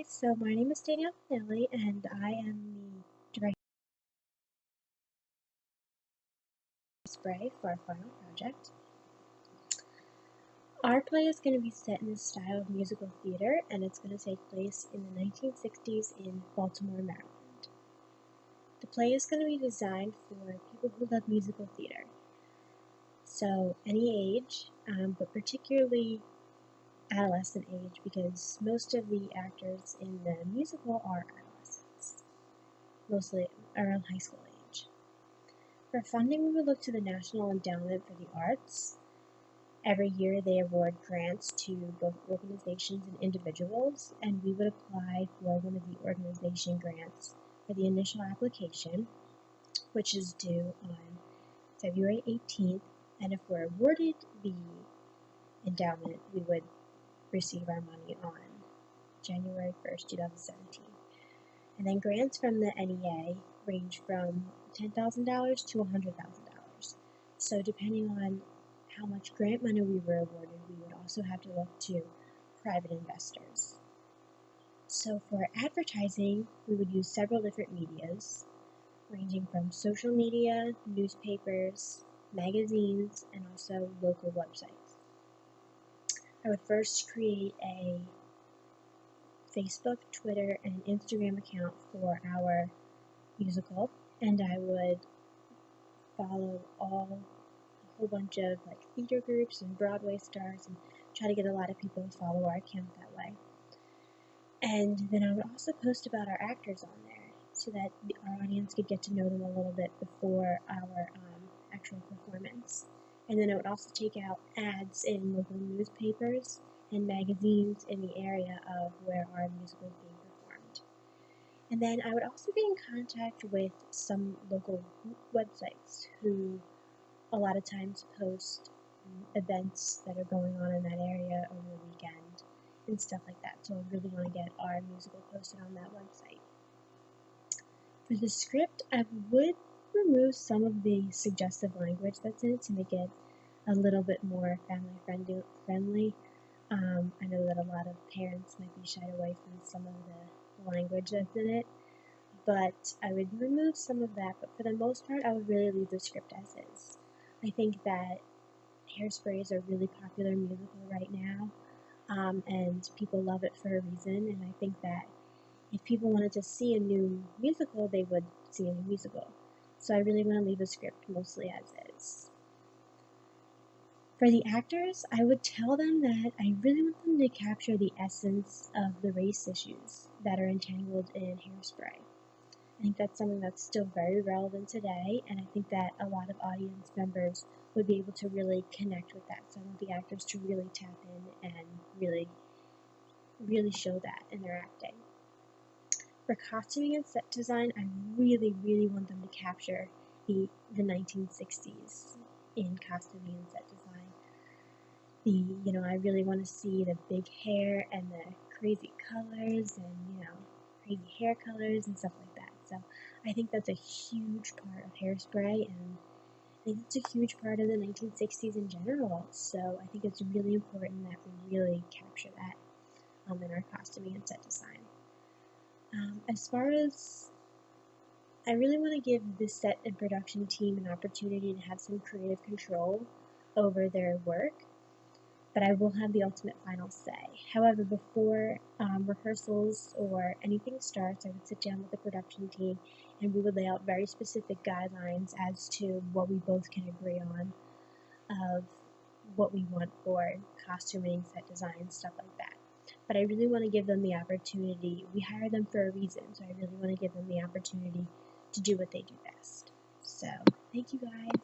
Hi, so my name is Danielle Fanelle, and I am the director of Spray for our final project. Our play is going to be set in the style of musical theater, and it's going to take place in the 1960s in Baltimore, Maryland. The play is going to be designed for people who love musical theater, so any age, but particularly adolescent age, because most of the actors in the musical are adolescents, mostly around high school age. For funding, we would look to the National Endowment for the Arts. Every year they award grants to both organizations and individuals, and we would apply for one of the organization grants for the initial application, which is due on February 18th, and if we're awarded the endowment, we would receive our money on January 1st, 2017. And then grants from the NEA range from $10,000 to $100,000. So depending on how much grant money we were awarded, we would also have to look to private investors. So for advertising, we would use several different medias, ranging from social media, newspapers, magazines, and also local websites. I would first create a Facebook, Twitter, and Instagram account for our musical, and I would follow a whole bunch of theater groups and Broadway stars and try to get a lot of people to follow our account that way. And then I would also post about our actors on there so that our audience could get to know them a little bit before our actual performance. And then I would also take out ads in local newspapers and magazines in the area of where our musical is being performed. And then I would also be in contact with some local websites who a lot of times post events that are going on in that area over the weekend and stuff like that. So I really want to get our musical posted on that website. For the script, I would remove some of the suggestive language that's in it to make it a little bit more family friendly. I know that a lot of parents might be shied away from some of the language that's in it, but I would remove some of that, but for the most part, I would really leave the script as is. I think that Hairspray is a really popular musical right now, and people love it for a reason, and I think that if people wanted to see a new musical, they would see a new musical. So I really want to leave the script mostly as is. For the actors, I would tell them that I really want them to capture the essence of the race issues that are entangled in Hairspray. I think that's something that's still very relevant today, and I think that a lot of audience members would be able to really connect with that. So I want the actors to really tap in and really show that in their acting. For costuming and set design, I really want them to capture the 1960s in costuming and set design. I really want to see the big hair and the crazy colors and, crazy hair colors and stuff like that. So I think that's a huge part of Hairspray, and I think it's a huge part of the 1960s in general. So I think it's really important that we really capture that in our costuming and set design. As far as I really want to give the set and production team an opportunity to have some creative control over their work, but I will have the ultimate final say. However, before rehearsals or anything starts, I would sit down with the production team and we would lay out very specific guidelines as to what we both can agree on of what we want for costuming, set design, stuff like that. But I really want to give them the opportunity. We hire them for a reason, so I really want to give them the opportunity to do what they do best. So, thank you guys.